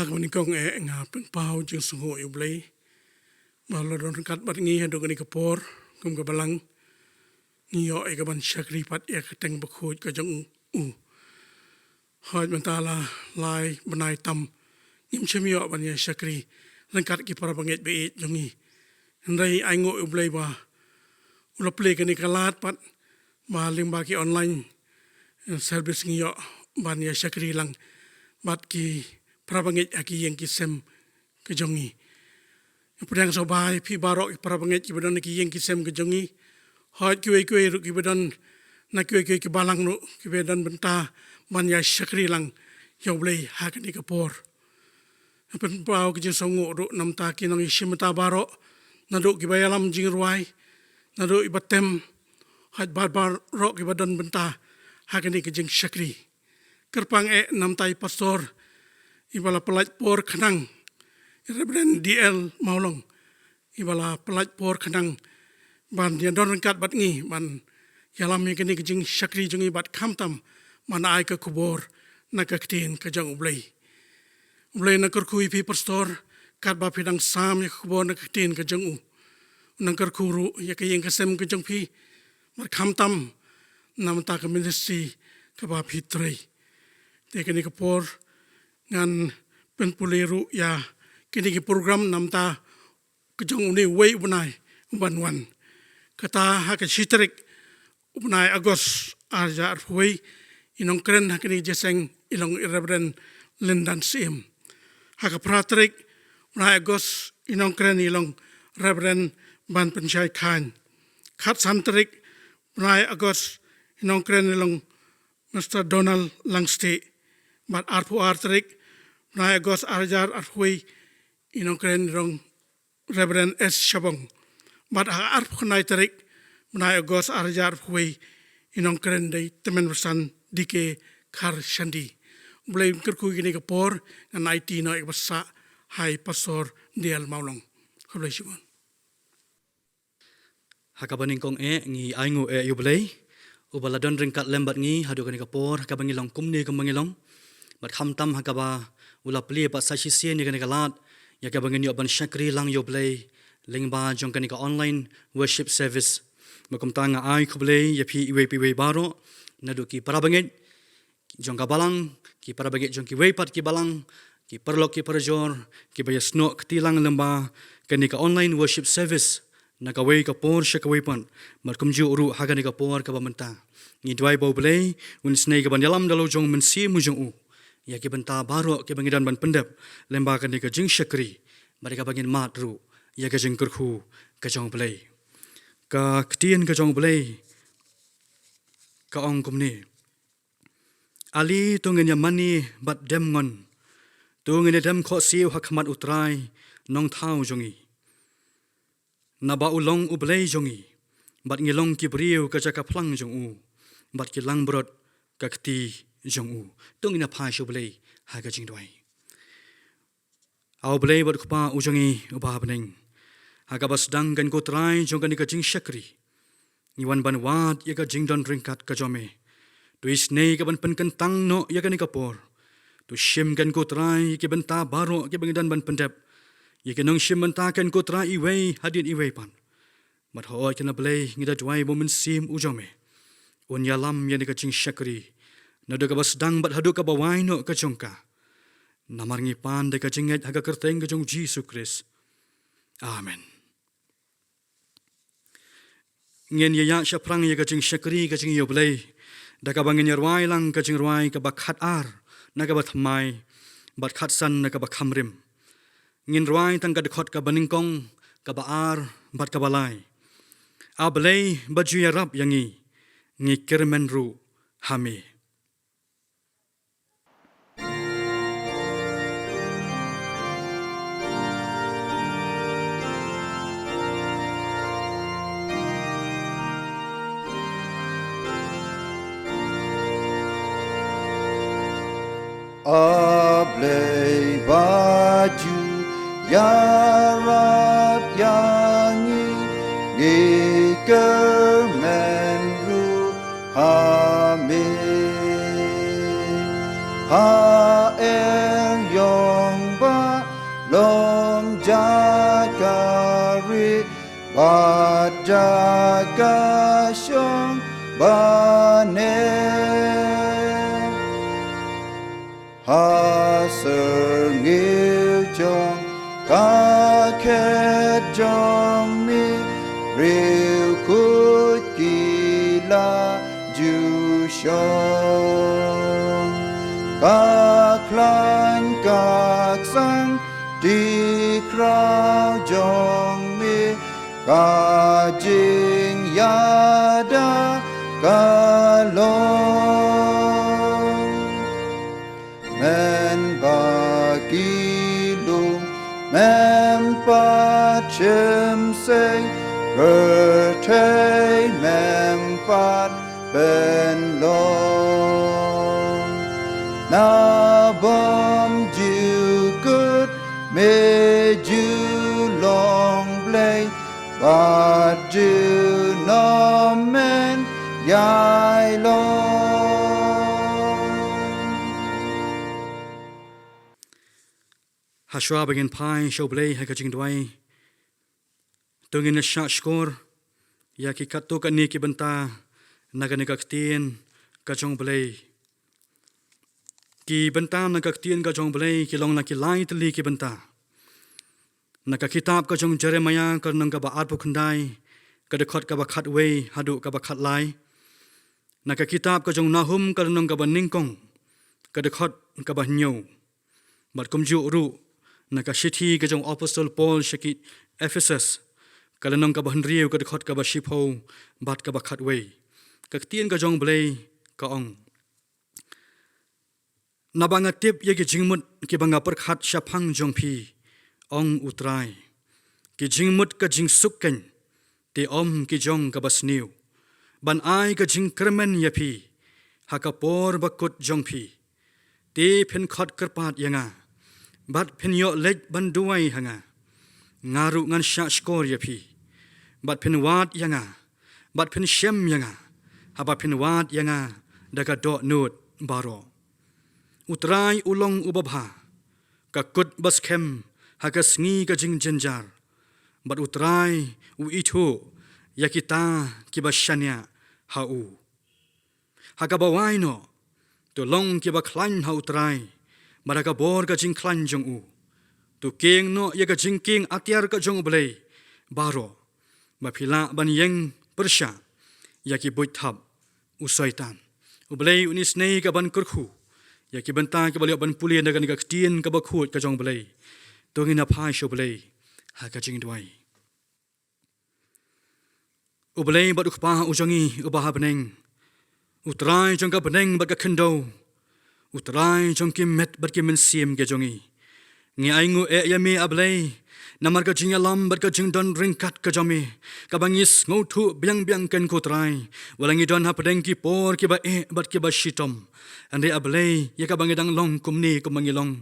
hak manikong nga pengpau jeng sungo iblay malodon kat bat ngi hado gani kapor kum ka balang ngiyo e kaban syakri pat e keteng bakhoj ka jong hoj mentala lai benai tam nim chemio ban ya syakri lengkat ki para banget be jongi ndai aingo iblay ba ula play gani kalat pat ba limba ki online service ngiyo ban ya syakri lang bat ki prabangit aki yang kisem kejongi. Pedang sobai pi barok prabangit ki badan ki yang kisem kejongi. Hot kue ru ki badan na kue ki balang ru ki badan benta manya syakri lang yang boleh hak ni kapor. Pen pau ki songo ru nam ta ki nang isimta barok na ru ki bayalam jing ruai na ru ibatem hot bar rok ki badan benta hak ni ki jing syakri. Kerpang nam tai pastor ibala pelaj por kenang Reverend DL Maulong ibala pelaj por kenang ban dia don kat bat ngi ban yalam ni kini kijing syakri jungi bat kamtam man ai ke kubor na ka ktin ka jang ublay na kerkui pi pastor kat ba pidang sam ya kubor na ka ktin ka jang nang kerkuru ya ka yang kasem ka jang pi mar kamtam nam ta ka ministry ka ba pi trei te kini kapor ngan penpuleru ya kini ki program namta kejong uni wei ubnai ubanwan kata hak sitrik ubnai agos arja arwei inong kren hak ni jeseng ilong Reverend Lindan Sim hak pratrik ubnai agos inong kren ilong Reverend Ban Pensyai Khan khat santrik ubnai agos inong kren ilong Mr. Donald Langsti bat arpu artrik Nai Agos Arjar Arhui inong kren rong Reverend S. Shabong. Bat arpu nai tarik Nai Agos Arjar Arhui inong kren day temen bersan dike kar shandi. Boleh kerku gini kapor ngan IT no ikbasa hai pastor DL Maulong. Kablay Shimon. Hakabaning kong ngi aingu yublay. Ubaladon ringkat lembat ngi hadu gani kapor hakabangilong kumni kumangilong. Bat hamtam hakaba ula pli pa sa sisien ni kanikalat ya ka bangin yo ban syakri lang yo play lingba jong kanika online worship service makum tanga ai khoble ya phi iwe baro nadu ki para bangit jong ka balang ki para bangit jong ki we pat ki balang ki perlok ki perjor ki bay sno ktilang lamba kanika online worship service naka we ka por syaka we pan makum ju uru hagani ka por ka bamenta ni dwai bo play un snake ban dalam dalo jong mensi mu jong ya ki benta baro ki bangidan ban pendep lemba kan ka jing syakri mereka bangin matru ya ka jing kerhu ka jong play ka ktien ka jong play ka ong kumni ali tungen ya mani bat dem ngon tungen dem kho siu hakmat utrai nong thau jongi na ba ulong ublay jongi bat ngilong ki briu ka jaka plang jong u bat ki lang brot ka kti jong u tung ina pha shu blay ha ga jing doi au blay bot khpa u jongi uba bning ha ga bas dang gan ko trai jong gan ka jing syakri ni wan ban wat ya ga jing don ringkat ka jome tu isnei ka ban pen kan tang no ya ga ni ka por tu shim gan ko trai ki ban ta baro ki bang dan ban pendep ya ke nong shim ban ta kan ko trai iwe hadin iwe pan mat ho kan blay ngida dwai bo men sim u jome on ya lam ya ni ka jing syakri nado ka basdang bat hadu ka bawai no ka jongka namar ngi pan de ka jinget haga kerteng ka jong Jesus Christ amen ngien ya syaprang ya ka jing syakri ka jing yoblay da ka bangin yarwai lang ka jing rwai ka bakhat ar na ka bathmai bat khat san na ka bakhamrim ngin rwai tang ka dekhot ka baningkong ka baar bat ka balai ablay baju ya rap yangi ngi kirmen ru hami Ablay baju yarab yangi gikermen ru amin ha yong jakari badjakashong bane hasengil jong kaket jong mi riu kut kila jushong kaklan kaksang di krau jong mi kajing yada kalong men bagilung mem pachem seng bertei mem pat ben long na bom ju good me ju long blay but ju no men yai long Hashwa begin pai shoblay hakajing dwai tungin na sha skor ya ki katto kani ki banta nagane kaktien kajong blay ki banta nagaktien kajong blay ki long na ki lai tli ki banta naka kitab kajong Jeremiah karnang ka ba at bukhandai kada khot ka ba khat wei hadu ka ba khat lai naka kitab kajong Nahum karnang ka ba ningkong kada khot ka ba nyo mat kumju ru naka shithi kajong Apostle Paul shakit Ephesus kalanong ka ba hanriu kada khot ka ba shipho bat ka ba khat wei kaktien kajong blay ka ong nabanga tip ye ki jingmut ki banga perkhat shaphang jong phi ong utrai ki jingmut ka jing sukken te om ki jong ka basniu ban ai ka jing kermen ya phi hakapor bakut jong phi te phen khot kerpat yanga bat phen yo lek ban duai hanga ngaru ngan sha skor ya phi bat phen wat yanga bat phen shem yanga haba phen wat yanga daga do nut baro utrai ulong ubabha ka kut bas khem hakas ngi ka jing jenjar bat utrai u ithu yakita kibashanya ha u hakabawai no to long kiba klan ha utrai baraka bor ka jing klan jong u to king no yaka jing king atyar ka jong blay baro mapila ban yeng persha yaki boithap u soitan u blay unis nei ka ban kurkhu yaki banta ka bali ban pulian daga ka tien ka ba khut ka jong blay tongina phai sho blay ha ka jing dwai u blay ba du pa u jongi u ba ha beneng utrai jong ka beneng ba ka khendo utrai jong ki met ba ki men sim ke jongi ngi aingu e yami ablay namar ka jing alam ba ka jing don ring kat ka jami ka bangis ngo thu biang biang ken ko trai walangi don ha beneng ki por ki ba e ba ki ba shitom ande ablay ya ka bangidang long kumni kumangilong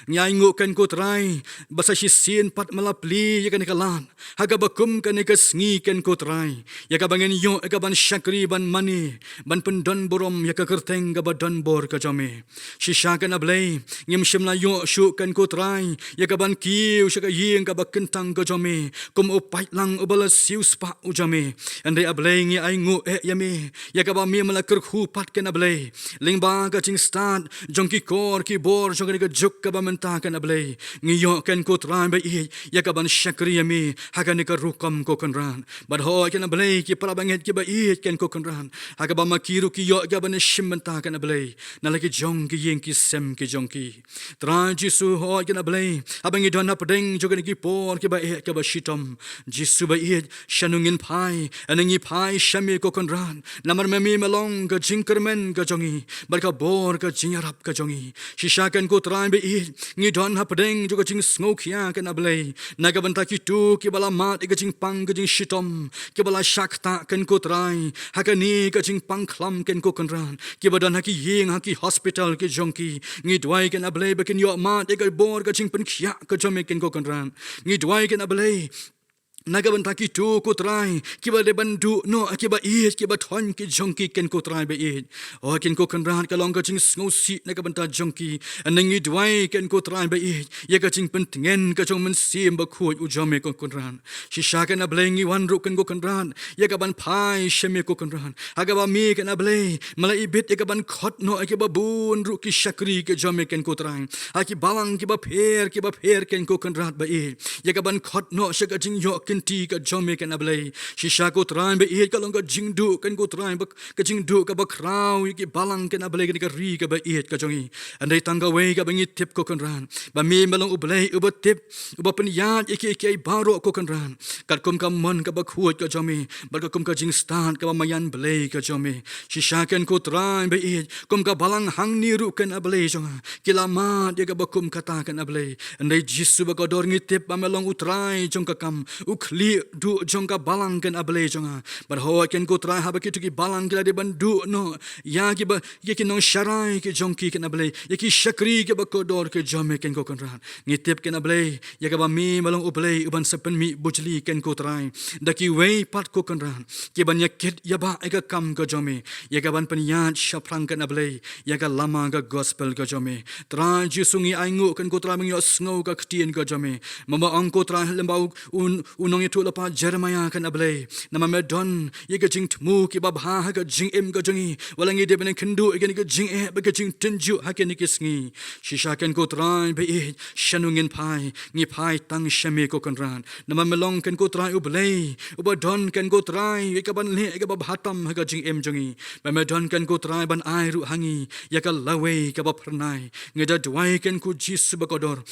nyai ngu kan ko trai basa shin pat malapli ya kan kalan haga bakum kan ka sngi kan ko trai ya ka bangen yo ka ban shakri ban mani ban pendon borom ya ka kerteng ka badon bor ka jame shisha kan ablay ngim shimla yo shu kan ko trai ya ka ban kiu shaka ying ka bakentang ka jame kum upai lang ubala siu spa u jame ande ablay ngi ai ngu e yame ya ka ba mi mala kerhu pat kan ablay lingba ka ching start jongki kor ki bor jongki ka juk ka menta kan ablay ngiyo kan ko tran ba i ya ka ban shakri yami hagan ka rukam ko kan ran bad ho kan ablay ki para banget ki ba i kan ko kan ran haga ba makiru ki yo ga ban shim menta kan ablay na lagi jong ki yeng ki sem ki jong ki tran jisu ho kan ablay abang i don apdeng jogan ki por ki ba i ka ba shitom jisu ba i shanungin phai anangi phai shami ko kan ran namar memi malong ka jingkermen ka jongi bar ka bor ka jingarap ka jongi shisha kan ko tran ba i ngi don ha pedeng juga jing smoke ya kan ablay naga banta ki tu ki bala mat ka jing pang ka jing shitom ki bala shakta kan ko trai ha ka ni ka jing pang khlam kan ko kan ran ki badan ha ki yeng ha ki hospital ki jongki ngi dwai kan ablay ba kan yo mat ka bor ka jing pen khya ka jome kan ko kan ran ngi dwai kan ablay naga ban taki tu ko trai kiba de bandu no kiba kiba thon ki jongki ken ko trai be o ken ko kan ran ka long ka ching sngo si naga ban ta jongki anangi dwai ken ko trai be ye ka ching pen tingen ka chong man sim ba khoi u jome ko kan ran shi sha kan ablengi wan ru ken ko kan ran ye ka ban phai sheme ko kan ran aga ba mi kan able malai bit ye ka ban khot no ke ba bun ru ki shakri ke jome ken ko trai aki balang ki ba pher ken ko kan rat ba ye ka ban khot no shaka ching yo ken ti ka jome ken able shisha ko trai be ka long ka jing du ken ko trai ba ka jing du ka ba kraw ki balang ken able ka ri ka ba ka jongi andai tangga we ka bangi tip ko kan ran ba mi malong ublei uba tip uba pen yat ke baro ko kan ran kat kum ka mon ka ba khuat ka jomi ba ka kum ka jing stan ka ba mayan blei ka jomi shisha ken ko trai be kum ka balang hang ni ru ken able jonga kilama dia ka ba kum kata ken able andai jisu ba ka dor ngi tip ba melong utrai jong ka kam ukli du jong ka balang ken able jonga bar ho ken ko trai ha ba ki tu ki balang kila de bandu no ya ki ba ye ki nong sharai ki jong ki ken able ye ki shakri ke ba ko dor ke jome ken ko kan ran ngi tip ken able ye ka ba mi melong ublei uban sepen mi bujli ken ko trai da ki wei pat ko kan ran ki ban yakit ya ba ka kam ka jome ye ka ban pen yat shaprang ken able ye ka lama ka gospel ka jome trai ji sungi aingu ken ko trai meng yo sngo ka ktien ka jome mama angko trai lembau unong itu lapa Jeremiah kan able nama medon ye ka jing tmu ki ba ha ka jing em ka jongi walangi de ben kendu ke ni ka jing ba ka jing tenju ha ke ni ki sngi shisha ken ko trai be shanungin pai ngi pai tang shame ko kan ran nama melong ken ko trai ublei uba don ken ko trai ye ka ban le ka ba hatam ha ka jing em jongi ba medon ken ko trai ban ai ru hangi ya ka lawe ka ba pernai ngeda dwai ken ku jis ba kodor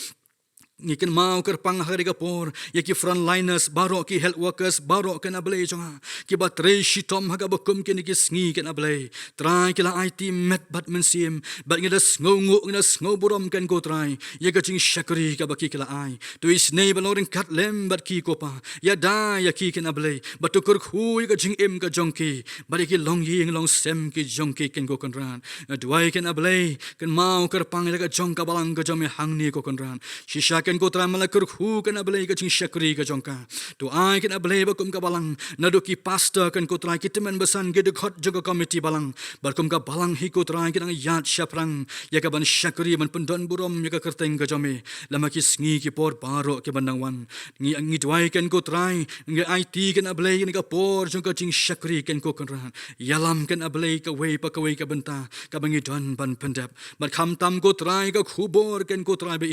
Ngikin mau kerpang hari kapor, ya ki frontliners, baro ki health workers, baro kena belai jonga, ki bateri shitom haga bekum kini ki sngi kena belai, try kila IT met bat mensim, bat ngida sngo buram ken ko try, ya ka ching shakri ka baki kila ai, tu is nei balorin kat lem bat ki kopa, ya da ya ki kena belai, bat tu kur khu ya ka ching em ka jongki, bat ki long ying long sem ki jongki ken ko konran, duai kena belai, ken mau kerpang ya ka jong ka balang ka jome hang ni ko konran, shisha ken ko tram la kur khu ken ablei ka ching shakri ka jongka tu ai ken ablei ba kum ka balang nadu ki pastor ken ko trai ki temen besan ge de khot jaga committee balang bar kum ka balang hi ko trai ki nang yat shaprang ya ka ban shakri ban pendon burom ya ka kerteng ka jome lama ki sngi ki por baro ke bandang wan ngi dwai ken ko trai ngi IT ken ablei ni ka por jong ka ching shakri ken ko kan ran yalam ken ablei ka wei ka benta ka bangi don ban pendap bar kham tam ko trai ka khubor ken ko trai be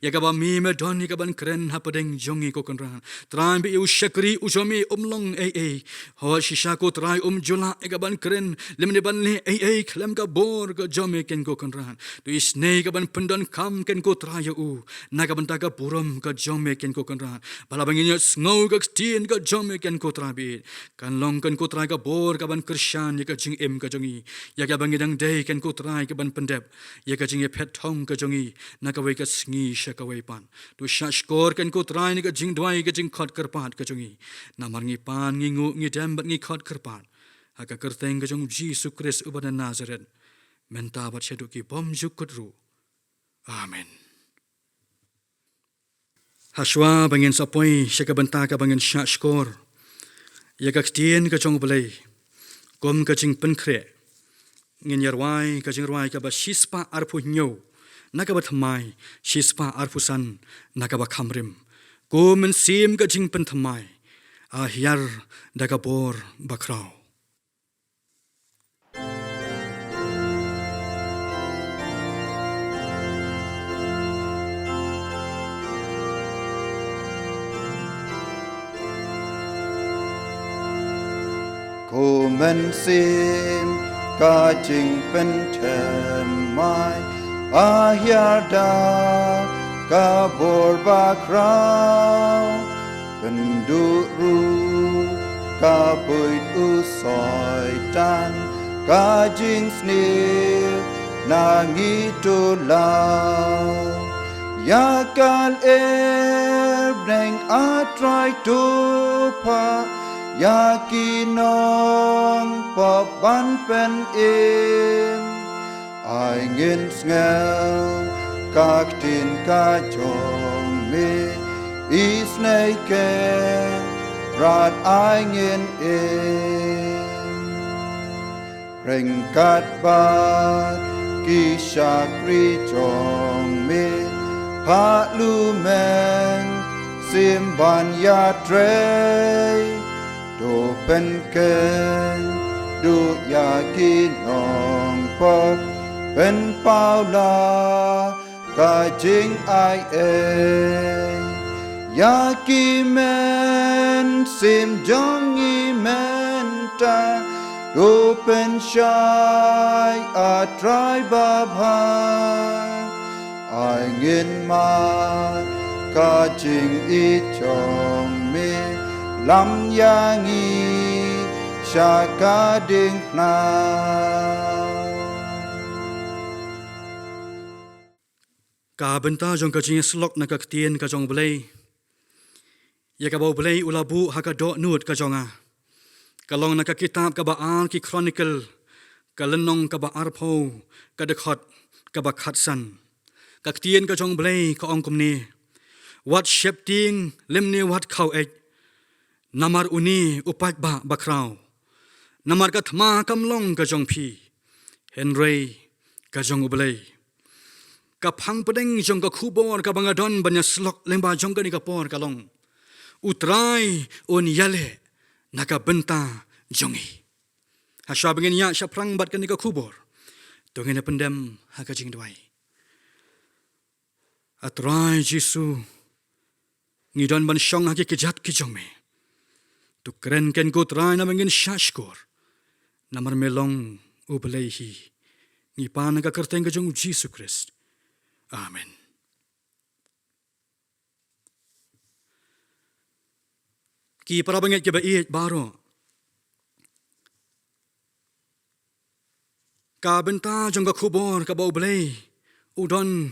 ya ka ba mi me doni ka ban kren hapadeng jongi ko konran trai be u shakri u jomi umlong ho shisha ko trai jula ka ban kren lemne ban le klem ka bor ka jomi ken ko konran tu isne ka ban pendon kam ken ko trai u na ka ban ta ka puram ka jomi ken ko konran bala bangin sngo ka tin ka jomi ken ko trai be kan long ken ko trai ka bor ka ban krishan ya ka jing em ka jongi ya ka bangidang day ken ko trai ka ban pendep ya ka jing e phet thong ka jongi na ka we ka sngi sha ka we pan tu shashkor ken ko trai ni ka jing dwai ka jing khot karpat ka jongi na mar ngi pan ngi ngu ngi dam bat ngi khot karpat ha ka kerteng ka jong Jesus Christ uban Nazareth menta bat shedu ki bom jukutru amen haswa bangin sapoi shaka banta ka bangin shashkor ya ka tien ka jong belai kom ka jing penkre ngin yarwai ka jing rwai ka ba shispa arpu nyo nakabat thamai shispa arpusan nakabat khamrim ko men sim ka jing pen thamai a hiar daga bor bakrau ko men sim ka jing pen thamai Ahyada kabor bakrau penduru kapuit usoi tan kajing snil nangitulau yakal breng atrai tupa yakinong papan pen ai ngin ngel các tin ca chong me is nay ken rat ai ngin in reng kat bat ki shakri chong me pa lu men sim ban ya tre do pen ken do ya ki nong pop pen pao la ka jing ai e ya ki men sim jong i men ta do pen shai a try ba bha ai ngin ma ka jing i chong me lam ya ngi sha ka ding na Ka benta jong ka jing slok na ka tien ka jong blai ya ka bau blai ulabu ha ka do nut ka jonga kalong na ka kitab ka ba al ki chronicle ka lenong ka ba arpho ka de khot ka ba khat san ka tien ka jong blai ka ong kum ni what shepting lemni what khau ek namar uni upak ba bakrau namar ka thma kam long ka jong phi henry ka jong blai ka phang padeng jong ka khubor ka bangadon banya slok lemba jong ka ni ka por ka long utrai on yale naka benta jongi hasha bengin ya shaprang bat ka ni ka khubor tongena pendem ha ka jing dwai atrai jisu ngidon ban shong ha ki kijat ki jong me tu kren ken ko trai na bengin shashkor namar melong ublei hi ni pan ka kerteng ka jong jisu christ amen. Ki para banget ke bait baro ka benta jong ka khubor ka bau blai udon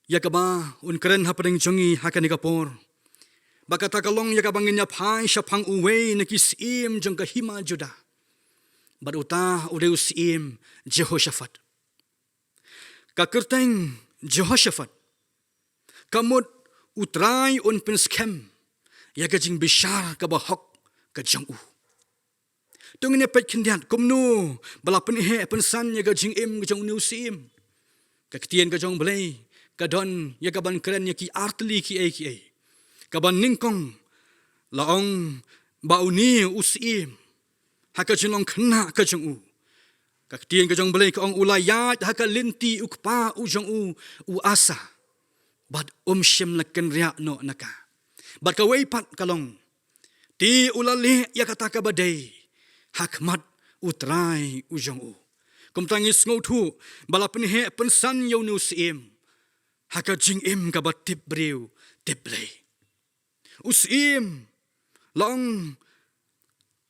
ya ka ba un kren ha padeng jongi ha ka ni ka por bakata kalong ya ka bangin ya phai shapang uwe na ki sim jong ka hima juda baruta udeu sim jehoshaphat ka kerteng jehoshaphat kamut utrai un pinskem ya ka jing bishar ka ba hok ka jang u tungine pet kindian kumnu bala pen he pen san ya ka jing im ka jong nu sim ka ktien ka jong blai ka don ya ka ban kren ya ki artli ki ai ka ban ningkong laong bauni usim ha ka jinong khna ka jong u ka ktien ka jong blai ka ong ulayat ha ka linti ukpa u jong u asa bad shim la ken ria no naka bad ka wei pat kalong ti ulali ya kata ka badai hakmat utrai u jong u kum tangis ngau thu bala pen he pen san yo nu sim ha ka jing im ka bat tip breu tip blai usim long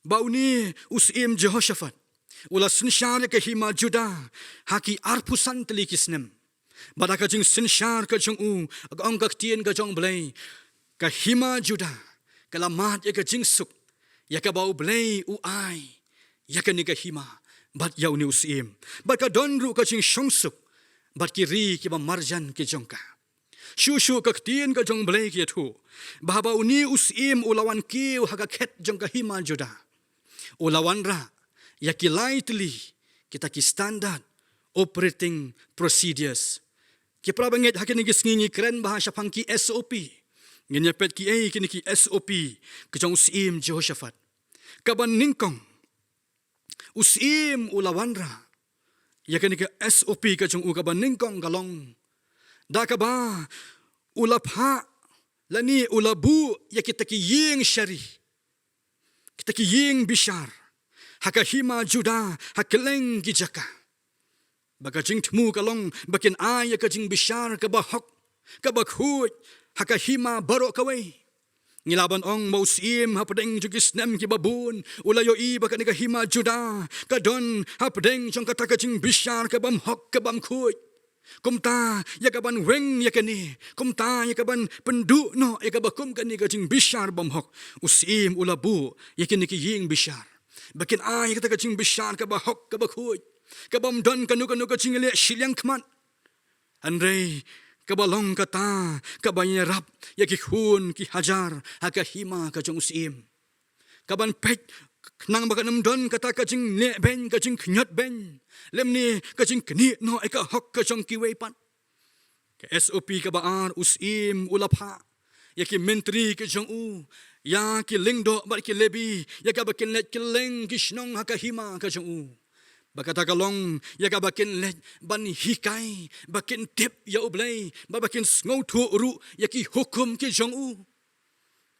bauni usim jehoshaphat ula sinshar ke hima juda haki arpusan teli kisnem badaka jing sinshar ka jong u ong ka tien ka jong blai ka hima juda kala mat ya ka jing suk ya ka bau blai u ai ya ka ni ka hima bat yau ni usim bat ka don ru ka jing shong suk bat ki ri ki ba marjan ki jong ka shu ka tien ka jong blai ki thu ba ba uni usim ulawan ki ha ka khet jong ka hima juda ulawan ra ya ki lightly kita ki standard operating procedures ki prabanget hakin gi sngi kren bahasa phangki SOP nginya pet ki ai kini ki SOP ke jong sim jehoshaphat kaban ningkong usim ulawanra ya kini ki SOP ke jong u kaban ningkong galong da ka ba ulapha lani ulabu ya kita ki ying shari kita ki ying bishar hakahima juda hakeleng gijaka baga jing thmu kalong bakin ay ka jing bishar ka ba hok ka ba khut hakahima baro kawai ngilaban ong mausim hapadeng jugisnem ki babun ulayo I baka ni hima juda ka don hapadeng jong kata ka jing bishar ka bam hok ka bam khut kumta ya ka ban weng ya ka ni kumta ya ka ban pendu no ya ka ba kum ka ni ka jing bishar bam hok usim ulabu ya ki ying bishar bakin ay kata ka jing bishar ka ba hok ka ba khut ka bam don kanu ka jing le shilyang khman anrei ka balong kata ka ba rap ya ki khun ki hajar ha ka hima ka jong usim kaban pet nang baga nam don kata ka jing ne ben ka jing knyot ben lem ni ka jing kni no eka hok ka jong ki wei pan ke SOP ka ba ar usim ulapha ya ki menteri ke jong u ya ki lingdo ba ki lebi ya ka ba kin let ki leng ki shnong ha ka hima ka jong u bakata kalong ya ka ba kin let ban hikai ba kin tip ya ublei ba kin ngau thu ru ya ki hukum ki jong u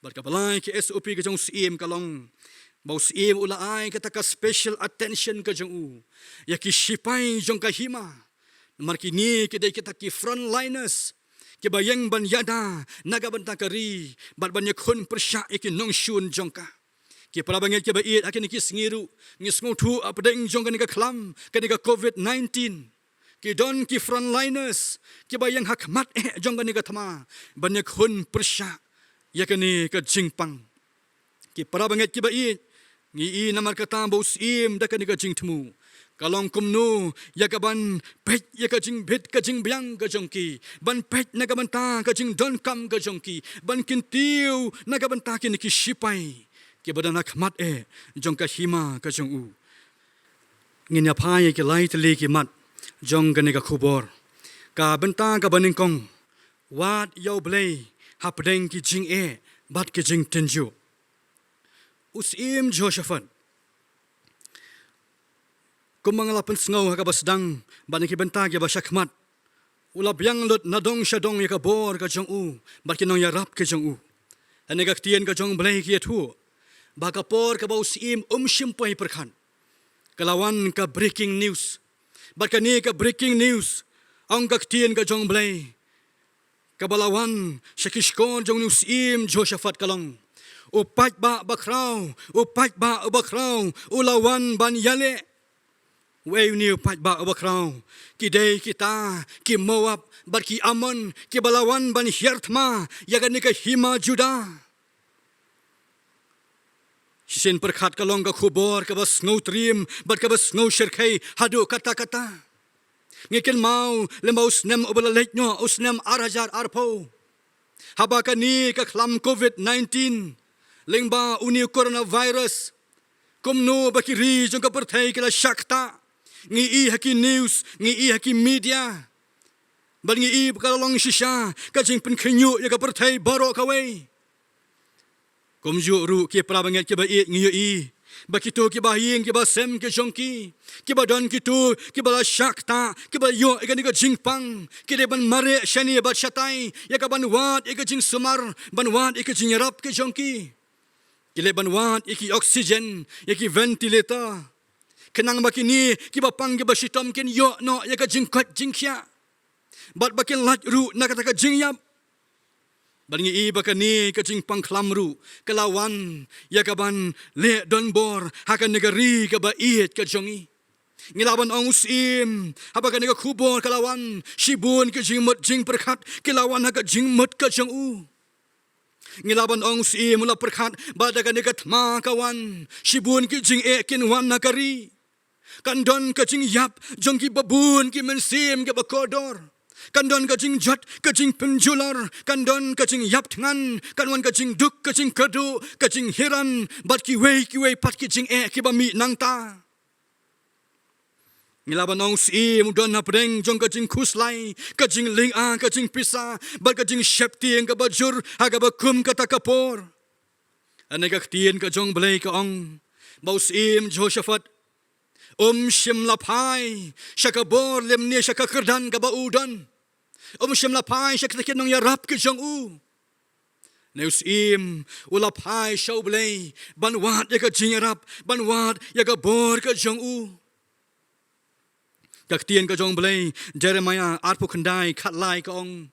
ba ka balai ki SOP ka jong usim kalong bau sim ula ai kata ka special attention ka jong u ya ki shipai jong ka hima mar ki ni ki dei kita ki frontliners ki bayang ban yada naga ban takari bat ban yakun persya ki nong shun jong ka ki para banget ki ba it akin ki sngiru ngi sngu thu apdeng jong ka ni ka khlam ka ni ka COVID-19 ki don ki frontliners ki bayang hakmat jong ka ni ka thama ban yakun persya ya ka ni ka jingpang ki para banget ki ba it ngi namar kata bau sim da ka ni ka jing thmu kalong kumnu ya ka ban pet ya ka jing bit ka jing byang ka jongki ban pet na ka ban ta ka jing don kam ka jongki ban kin tiu na ka ban ta ki ni ki shipai ki badan khmat jong ka hima ka jong u ngin ya phai ki lai tli ki mat jong ka ni ka khubor ka ban ta ka baning kong wat yo blei hapdeng ki jing bat ki jing tenju usim Joshaphat kumangalapan sngaw ha ka basdang ban ki benta ki basyakmat ulap yang lut nadong syadong ya ka bor ka jong u bat ki nong ya rap ka jong u ane ka tien ka jong blai ki thu ba ka por ka ba usim shimpai perkhan kalawan ka breaking news bat ka ni ka breaking news ang ka tien ka jong blai kabalawan syakishkon jong usim Joshaphat kalong upat ba bakraw ulawan ban yale wei ni upat ba bakraw kidei kita ki Moab bar ki Amon ki balawan ban hyarthma yagan ni ka hima Juda sin perkhat kalong ka khubor ka bas ngau trim bat ka bas ngau sherkhai hadu kata ngiken mau lemau snem obalalek nyo usnem arajar arpo haba ka ni ka khlam COVID-19 lengba uni coronavirus kumno bakiri jong ka perthai kala shakta ngi i haki news ngi i haki media bal ngi i kalong shisha ka jing pen khnyu ya ka perthai baro ka wei kumju ru ki prabanget ki ba i ngi i bakito ki ba ying ki ba sem ki jongki ki ba don ki tu ki ba shakta ki ba yo e ka ni ka jingpang ki de ban mare shani ba shatai ya ka ban wat e ka jing sumar ban wat e ka jing rap ki jongki kile banwat iki oxygen iki ventilator kenang bakini ki bapang ki basitom ken yo no ya ka jingkat jingkhya bat bakin lat ru na kata ka jingyap bangi i bakani ka jingpang khlamru kalawan ya ka ban le don bor hakan negari ka ba iet ka jongi ngilaban ong usim habakan ka khubor kalawan shibun ka jingmot jing perkhat kalawan ha ka jingmot ka jongu ngilaban ong si mula perkhat badaga ni katma kawan shibun ki jing kin wan nakari kandon ka jing yap jong ki babun ki mensim ki bakodor kandon ka jing jat ka jing penjular kandon ka jing yap tngan kanwan ka jing duk ka jing kadu ka jing hiran bat ki wei pat ki jing ki bami nangta ngilaban ong si mudon na preng jong ka jing khuslai ka jing ling ka jing pisa bal ka jing shepti ka bajur ha ka bakum ka takapor ane ka tien ka jong blai ka ong baus im Joshaphat shim lapai shakabor lemne shakakerdan ka baudon shim lapai shaktakin nong yarap ka jong u neus im ulapai shaw blai banwat ya ka jing yarap banwat ya ka bor ka jong u Kaktian ka jong blai Jeremiah arpu khandai khatlai ka ong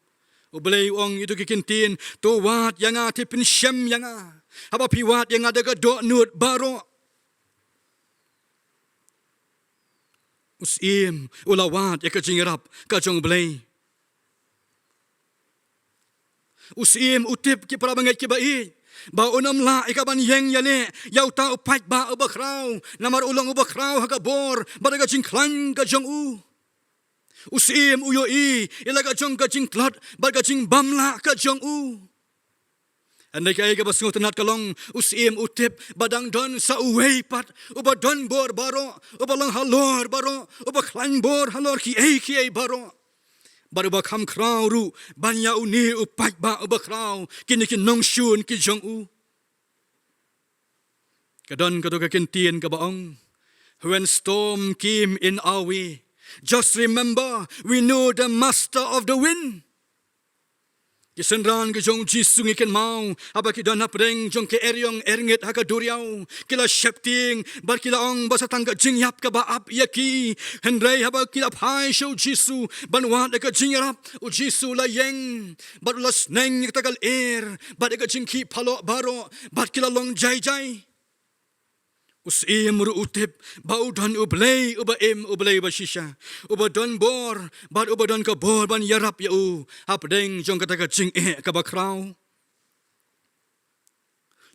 ublai ong itu ki kintin to wat yanga tipin shem yanga haba piwat yanga daga do nut baro usim ulawat ya ka jingrap ka jong blai usim utip ki parabangai ki bai ba unam la ikaban yeng yale yau ta upat ba ubakraw namar ulong ubakraw hakabor badaga jingklan ka jong u usim uyo i ilaga jong ka jingklat badaga jing bamla ka jong u Andai kaya ka basungo tenat kalong usim utip badang don sa uway pat uba don bor baro uba lang halor baro uba klan bor halor ki ay baro. Baru ba kham kraw ru banya uni upat ba uba kraw kini ki nong shun ki jong u. Kadon kato ka kintien ka baong. When storm came in our way, just remember we know the master of the wind. Kisenran ke jong Jisu ngiken mau apa ki dan apreng jong ke eryong ernget haka duriau kila shepting bar kila ong basa tangga jingyap ka baap yaki hendrai haba kila phai show Jisu banwat ka jingrap u Jisu la yeng bar las neng tagal bar ka jingki phalo baro bar kila long jai Usim ru utip bau dan ublay uba ublay ba shisha uba don bor bad uba don ka bor ban yarap ya u hapdeng jong kata ka jing ka ba kraw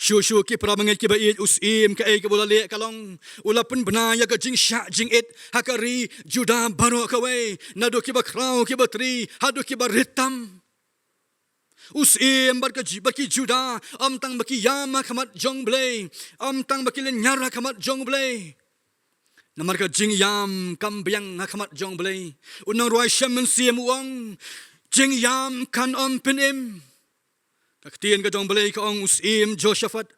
shu ki prabanget ki ba usim ka ka bulale kalong ulapun benaya ka jing sha jing hakari juda baro ka we nadu ki ba kraw ki ba tri hadu ki ba ritam Usim baki juda tang baki yama kamat jong blay tang baki lenyara kamat jong blay namar ka jing yam kambyang kamat jong blay unang ruai shaman siem uang jing yam kan penim kaktien ka jong blay ka ong usim Josaphat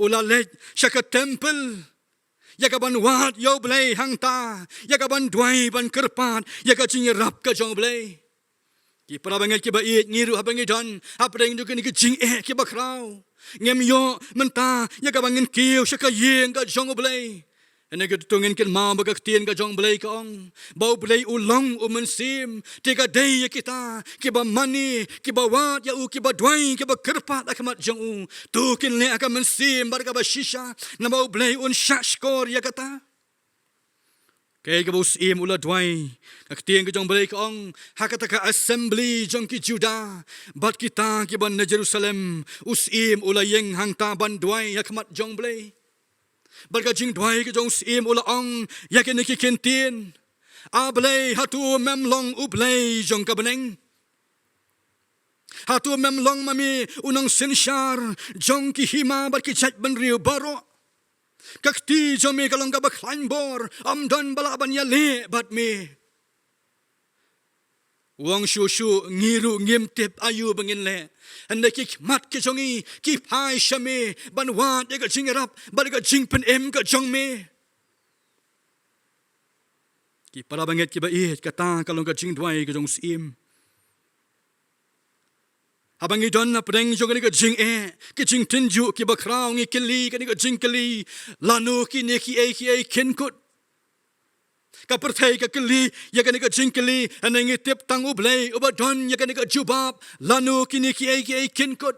ulalej shaka temple yakaban wat yo blay hangta yakaban dwai ban kerpat yakajing rap ka jong blay Ki parabangat ki ba ngiru habangi dan apeng du ni jing ki ba kraw ngem yo menta ya ka bangin kiu shaka yeng ka jong blay ene ka tungin kin ma ba ka tien ka jong blay ka ong bau blay ulong sim tiga day kita ki ba mani ki ba wat ya u ki ba dwai ki ba kerpat akamat jong u tu kin le akaman sim bar ka ba shisha na bau blay shashkor ya kata Kaya ka usim ula dway, kaktiyan ka jong balay ka ong, hakata ka assembly jong ki Juda, bat kita ki ban na Jerusalem, usim ula yeng hang taban dway, yakmat jong balay. Bat ka jing dway ka jong usim ula ong, yakin ki kintin, ablay hatu memlong ublay jong ka baneng. Hatu memlong mami unang sinsyar, jong ki hima bat ki chat ban riu baro. Kakti jome kalong kabak bor amdan balaban ya le bat me Wang shu ngiru ngimtip ayu bangin le anda ki mat ke jongi ki phai shame banwa de ka jingrap bal ka jingpen ka jong me ki para banget ki ba kata kalong ka jing dwai ka jong sim Abang idon na preng jo kani ka jing ki jing tinju ki ba kraw ngi kili kani ka jing kili lanu ki ne ki kin kut ka perthai ka kili ya kani ka jing kili anangi tip tang ublay ubadon ya kani ka jubab lanu ki ne ki kin kut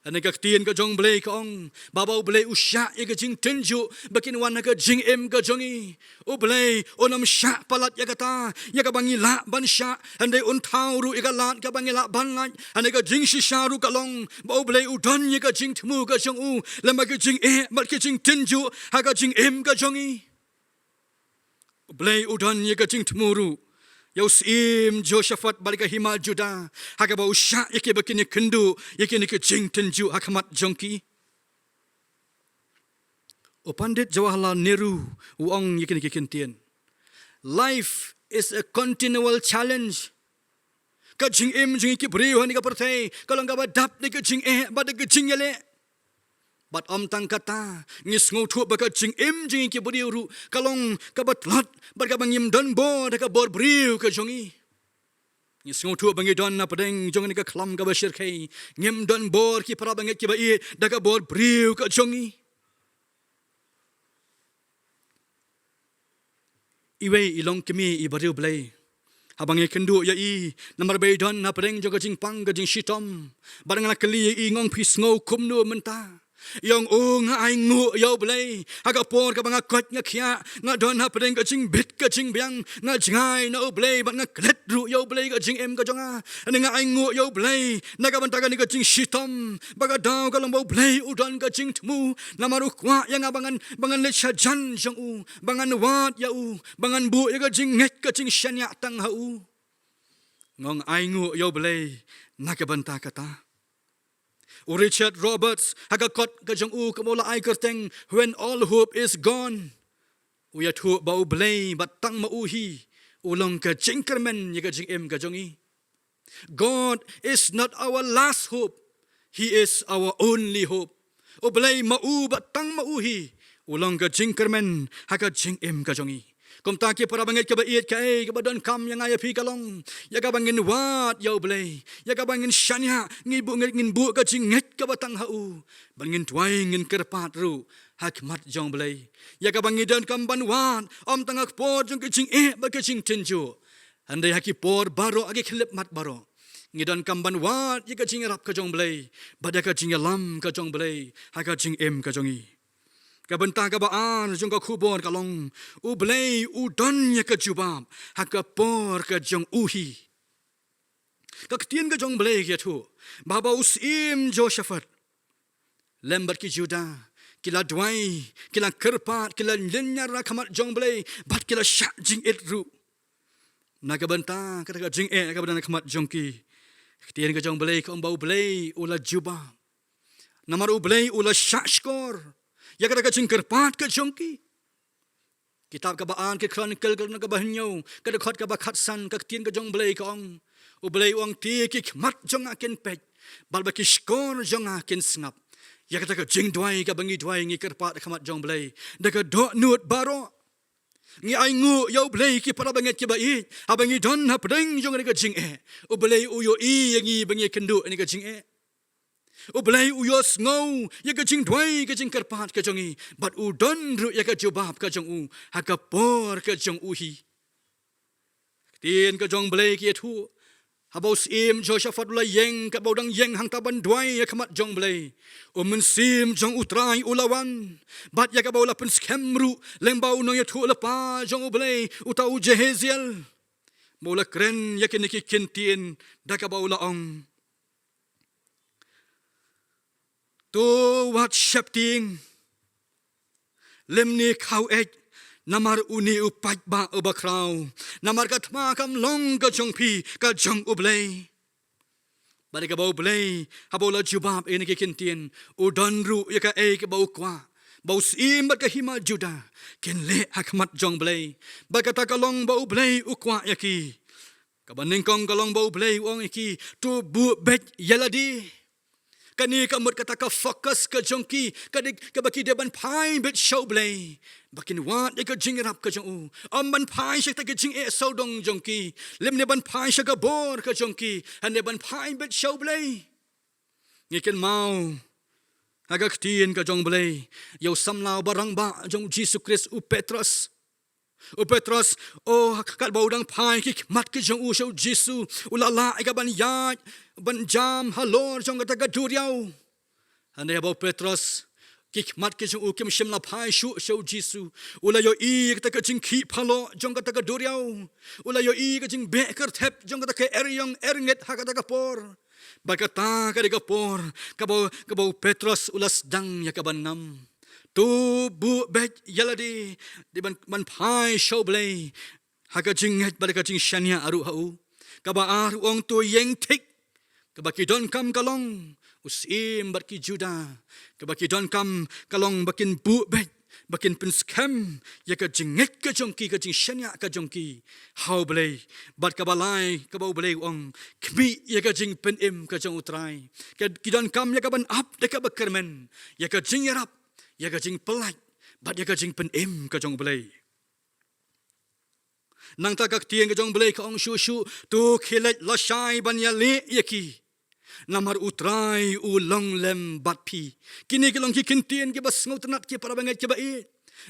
Ane ka tien ka jong blay ka ong babaw blay usya ya ka jing tinju bakin wan ka jing ka jongi ublay onam sya palat ya kata ya ka bangila ban sya ande untaw ru ya ka lat ka bangila ban ngat ane ka jing shisha ru ka long baw blay udon ya ka jing tmu ka jong u lama ka jing mat ka jing tinju ha ka jing ka jongi ublay udon ya ka jing tmu ru Yosim Josaphat balik hima Juda haka ba usya yake bakini kendu yake ni ke jing tenju hakamat jongki O Pandit Jawaharlal Nehru uang yake ni ke kentien Life is a continual challenge ka jing jing ki briu ni ka perthai kalau ka ba dap ni ke jing ba de ke jing yale Bat tang kata ngis ngotu baka jing jing ki bodiu ru kalong kabat lat barka bangim don bo daka bor briu ka jongi ngis ngotu bangi don na padeng jongi ka klam ka bashir kai ngim don bor ki para banget ki ba daka bor briu ka jongi iwe ilong kimi I bariu blay Habang kendu ya namar bay don na padeng jonga jing pang ka jing shitom barang na kali ngong pis ngau kum nu menta Yang nga ay ngu yaw blay hagapor ka mga kot nga kya nga don ha padeng ka jing bit ka jing biang nga jingay na blay bat nga klet ru yaw blay ka jing ka jonga ani nga ay ngu yaw blay nagabantagan ni ka jing shitom baga daw ka lang baw blay udon ka jing tmu na marukwa yang abangan bangan let siya jan jong u bangan wat ya u bangan bu ya ka jing nget ka jing shanya tang ha u ngong ay ngu yaw blay nagabanta kata Richard Roberts hagakot ka jong u kamola ay kerteng when all hope is gone. Uya thu bau blay batang mauhi ulong ka jingkermen ya ka jing em ka jongi. God is not our last hope. He is our only hope. Oblay mau batang mauhi ulong ka jingkermen haka jing em ka jongi. Kum taki para bangit ka bait ka ka badon kam yang ay pi kalong ya ka bangin wat ya oblay ya ka bangin shanya ngibu ngin bu ka jinget ka batang hau bangin tuai ngin kerpat ru hakmat jong blay ya ka bangidon kam banwan om tangak po jong ka jing ba ka jing tinju andai haki por baro agi klip mat baro ngidon kam banwat ya ka jing rap ka jong blay bada ka jing lam ka jong blay haka jing em ka jongi kabenta kabaan jong ka khubor kalong u blay u don ya ka jubab haka por ka jong uhi ka ktien ka jong blay ya thu baba usim Josephat lembat ki juda kila dwai kila kerpat kila lenyar kamat jong blay bat kila syak jing etru nakabenta kata ka jing ka badan kamat jong ki ktien ka jong blay ka bau blay ula jubab namar u blay ula syak skor ya kata ka jingkerpat ka jongki kitab kabaan ke chronicle ka na kabahnyo kada khot ka bakhat san ka tien ka jong blay ka ong u blay ong ti ki mat jong akin pet balba ki skor jong akin snap ya kata ka jing dwai ka bangi dwai ngi kerpat ka mat jong blay da ka do nut baro ngi ai ngu yo blay ki para banget ki bai abangi don ha pedeng jong ka jing u blay u yo i ngi bangi kendu ni ka jing Oblay uyos ngau ya ka jing dwai ka jing kerpat ka jongi bat u don ru ya ka jobab ka jong u ha ka por ka jong uhi tien ka jong blay ki thu habau sim Josephat la yeng ka baudang yeng hang taban dwai ya kamat jong blay o men sim jong utrai ulawan bat ya ka baula pen skemru lembau no ya thu la pa jong oblay utau Jeheziel mola kren ya kiniki kintien da ka baula ong tu wat shapting lemni khau ek namar uni upat ba ubakrau namar katma kam long ka jong pi ka jong ublay bari ka bau blay habola jubab ene ke kintien udon ru ya ka e ka bau kwa bau sim ka hima juda ken le hakmat jong blay ba ka ta kalong bau blay ukwa yaki ka baning kong kalong bau blay ong iki tu bu bet yaladi kani kamut kata ka fokus ka jongki kadik ka baki deban pai bit show blay bakin wat ka jingrap ka jong amban pai shak ta ka jing so dong jongki lemne ban pai shak ka bor ka jongki ane ban pai bit show blay ngiken mau agak tien ka jong blay yo samlaw barang ba jong Jesus Christ u Petros kat baudang pai ki mat ki jong u show Jesus ulala ka ban yat ban jam halor jong kata gaduriau ane bau Petros ki mat ki jong u kim shim la pai shu show Jesus ula yo i kata ka jing ki phalo jong kata gaduriau ula yo i ka jing be ker thep jong kata ka eryong ernget ha kata ka por bakata ka de ka por ka bau Petros ulas dang ya ka banam tu bu bet yaladi di ban pai show blay haka jinget balika jing shania aru hau kabaar ong tu yeng tik kabaki don kam kalong usim barki juda kabaki don kam kalong bakin bu bet bakin pen scam ya ka jinget ka jongki ka jing shania ka jongki hau blay bat kabalai kabau blay ong kmi ya ka jing pen im ka jong utrai ka kidon kam ya ka ban up de ka bakermen ya ka jing yarap ya ka jing pelat bat ya ka jing pen im ka jong blay nang ta ka tien ka jong blay ka ong shu tu khilat la shai ban ya le yaki namar utrai u long lem bat pi kini ki long ki kintien ki bas ngau tenat ki para banget ki bai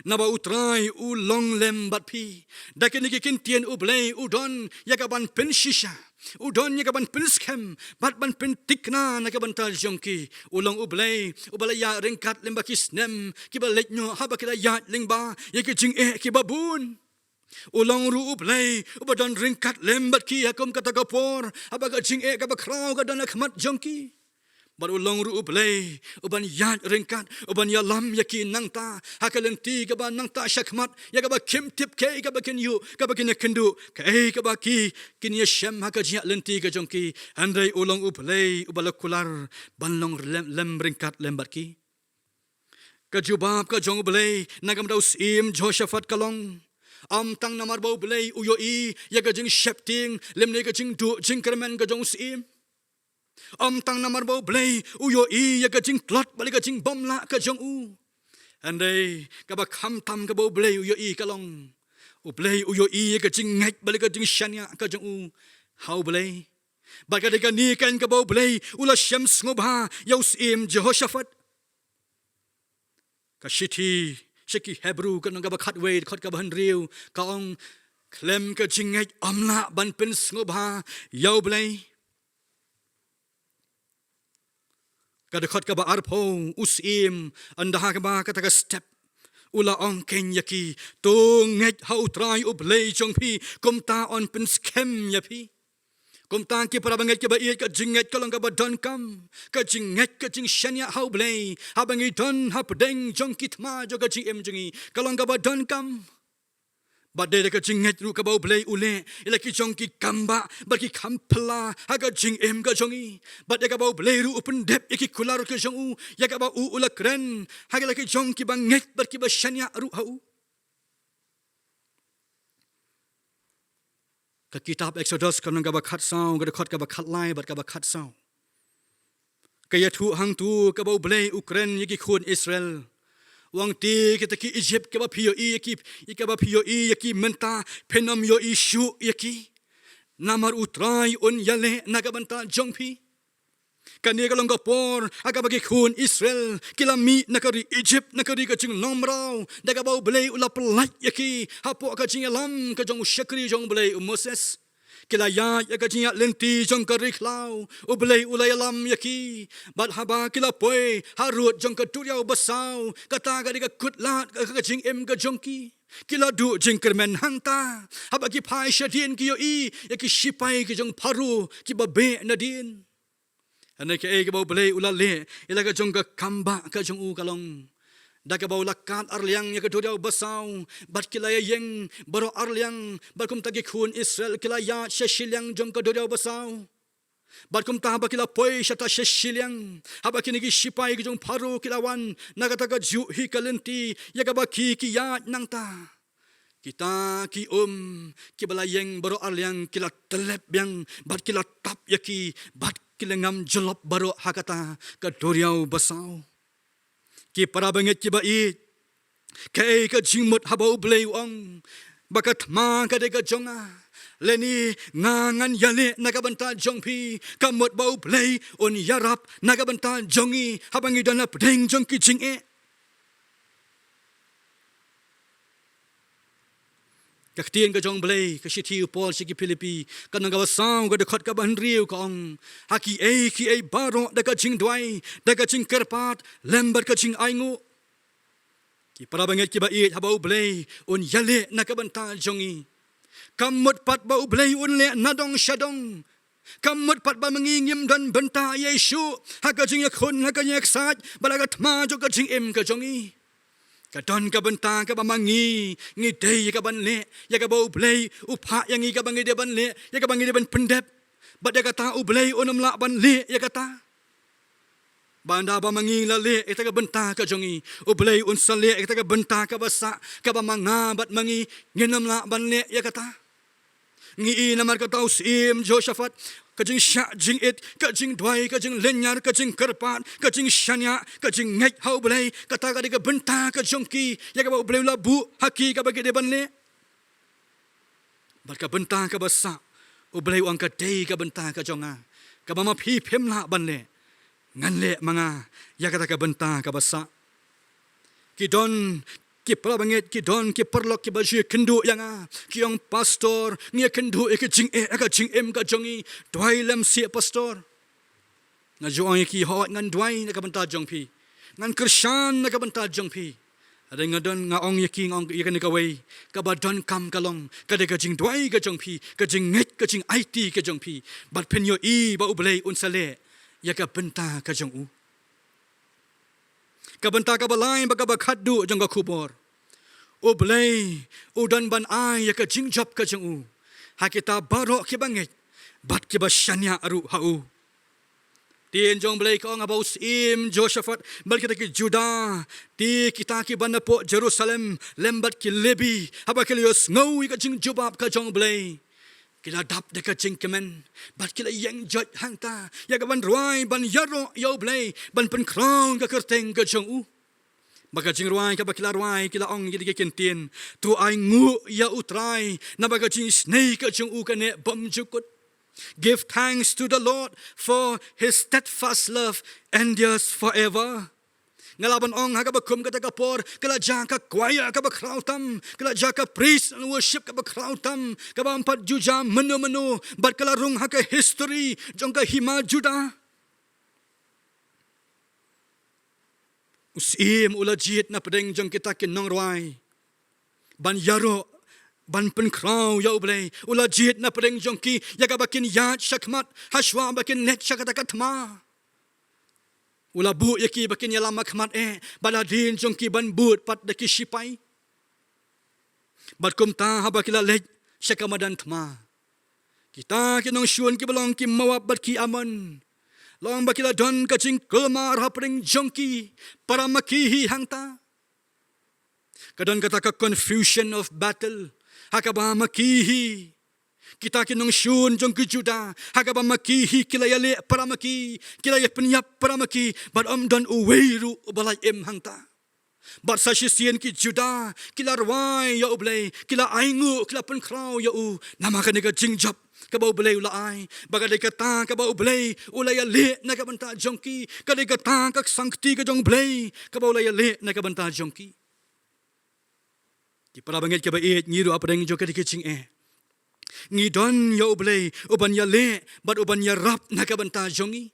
naba utrai u long lem bat pi da kini ki kintien u blay u don ya ka ban pen shisha udon ya ka ban pen scam bat ban pen tikna na ka ban tal jongki ulong u blay u balaya ringkat lem bakis nem ki balet nyo ha ba ki ya lingba ya ki jing ki babun ulang ru ublay ubadan ringkat lembat ki akom kata kapor abaga jing ka bakraw ka dan akmat jongki Baru long ru ublay, uban yad ringkat, uban yalam yaki nang ta, hakalenti kaba nang ta syakmat, ya kaba kim tip ke kaba kin yu, kaba kin kendu, ke kaba ki, kin yashem hakajia lenti ka jongki, andai ulong ublay, ubalakular, banlong lem ringkat lembat ki. Kajubab ka jong ublay, nagam daw sim Joshaphat kalong. Tang namar bau ublay uyoi, ya ka jing shepting, lemne ka jing du, jing kermen ka jong sim. Tang namar bau blay uyo i ya kajing klot balik kajing bom la kajong u. Andai kaba kham tam ka bau blay uyo i kalong. Blay uyo i ya kajing ngek balik kajing shania kajong u. How blay? Baka deka ni kan ka bau blay ula syams ngobha yaus im Jehoshaphat. Kashiti shiki Hebrew kan nga bakhat wait khot ka ban riu kaong klem kajing ngek amla ban pen ngobha yau blay. Kadakot ka ba arpo, usim, andaha ka ba kataka step, ula ong kenyaki, tunget hautray ublay chong pi, kumta on pen skem yapi. Kumta ki para banget ka ba iit ka jinget ka lang ka ba don kam, ka jinget ka jing shanya haublay, habang idon hapdeng jong kitma jo ka jing jongi, ka lang ka ba don kam. Badai ka jinget ru ka bau blay ule ila ki jong ki kamba ba ki kampla haga jing ka jongi badai ka bau blay ru open dep ki kular ka jong u ya ka ba u ula kren haga la ki jong ki banget bar ki ba shanya ru hau ka kitab Exodus kan nga ba khat saw ga khot ka ba khat lai bat ka ba khat saw kaya thu hang tu ka bau blay Ukraine ki khun Israel wang ti kita ki Egypt ke ba pio i ka ba pio i ki menta penom yo isu ki namar utrai on yale nagabanta jongpi kani ka long por aga bagi khun Israel kilami nakari Egypt nakari ka jing nomrao daga bau blay ula pelat ki hapo ka jing alam ka jong shakri jong blay Moses kilaya ya ka jing lenti jong ka riklau ublay ulay alam yaki bat haba kila poi harut jong ka turyau basau kata ka diga kutlat ka jing ka jongki kila du jing kermen hangta haba ki pai shadin ki yo i yaki shipai ki jong paru ki babe nadin ane ke e ka bau blay ulale ila ka jong ka kamba ka jong u kalong daga bau lakat arliang ya kedua basau bat kilaya yeng baro arliang bakum tagi khun Israel kilaya sheshiliang jong kedua basau bakum ta bakila poi shata sheshiliang haba kinigi shipai jong paru kilawan nagataga ju hi kalenti ya gabaki kiya nangta kita ki kibalayeng baro arliang kila telep yang bat kila tap yaki bat kilengam jelop baro hakata kedua basau ki para banget ki bait kai ka jingmut habau blay ong bakat ma ka de ka jonga leni ngangan yale nagabanta jongpi kamot bau blay on yarap nagabanta jongi habang idana pedeng jongki jinge kaktian ka jong blay ka shiti upol sigi Pilipi kanang gawasang ka dekot ka banriu kong haki ki baro da ka jing dwai da ka jing kerpat lembat ka jing aingu ki para banget ki bait habau blay on yale na ka banta jongi kamut pat bau blay on le nadong shadong kamut pat ba mangingim dan benta Yesu haka jing yakun haka yaksat balagat ma jo ka jing ka jongi kadon ka benta ka bamangi ngi dei ka banle ya ka bau blay upha yang ngi ka bangi de banle ya ka bangi de ban pendep bad ya kata ublay onam la banle ya kata banda bamangi la le eta ka benta ka jongi ublay un sale eta ka benta ka basa ka bamanga bat mangi nginam la banle ya kata ngi namar ka tau sim Joshaphat kajing sya jing it kajing dwai kajing lenyar kajing kerpat kajing shanya kajing ngek hau blay kata ka diga benta ka jongki ya ka blay labu haki ka bagi de banle bat ka benta ka basa ublay ang ka dei ka benta ka jonga ka mama phi phem la banle nganle manga ya kata ka benta ka basa kidon ki prabanget ki don ki perlok ki baju kendu yang ki yang pastor ngia kendu ke jing ka jing ka jongi dwai lam si pastor na joang ki hot ngan dwai na ka benta jong pi ngan krishan na ka benta jong pi ada ngadon nga ong yaki ngong yakan ka wei ka badon kam kalong ka de ka jing dwai ka jong pi ka jing nget ka jing IT ka jong pi bat pen yo i ba ublay unsale ya ka benta ka jong u ka benta ka balai ba ka ba khadu jong ka khubor o blai o dan ban ai ya ka jingjap ka jong u ha kita baro ki banget bat ki ba shanya aru ha u Tien jong blai ko ngabau sim Josaphat bal kita ki Juda ti kita ki banapo Jerusalem lembat ki lebi haba kilios ngau ka jing jubab ka jong blai kila dap de ka jing kemen bat kila yang jot hangta ya ka ban ruai ban yaro yo blai ban pen crown ka kerteng ka jong u baka jing ruai ka bakila ruai kila ong ki kentien tu ai ngu ya utrai na baka jing snake ka jong u ka ne bom jukut Give thanks to the Lord for His steadfast love endures forever. Ngalaban ong hagabakum kata kapor, kala jaka choir kaba krautam, kala jaka praise and worship kaba krautam, kaba empat juja menu, bat kala rung haka history, jongka hima juda. Usim ulajit na pedeng jong kita kinong ruai, ban yaro, ban pen krau ya ublay ula jit na pereng jongki ya ka bakin yat shakmat hashwa bakin net shakatakatma ula bu yaki bakin ya lama kmat baladin jongki ban but pat daki shipai bat kumta habakila lej shakamadan tma kita kinong syun ki belong ki mawap bat ki amon long bakila don kaching kelmar hapreng jongki para makihi hangta kadon kata ka confusion of battle Hakaba makihi kita kinong syun jong kejuda hakaba makihi kilayale para maki kilaya penyap para maki but don uweiru balai hangta but sa sisien ki juda kilarwai ya ublay kila aingu kila penkrau ya u nama kanega jingjap kabau blay ulai bagade kata kabau blay ulaya le na kabanta jongki kadai kata kak sangti ka jong blay kabau ulaya le na kabanta jongki Di para banget ke bait ngiru apa deng joka dikicing ngidon ya ublay uban ya le bat uban ya rap na kabanta jongi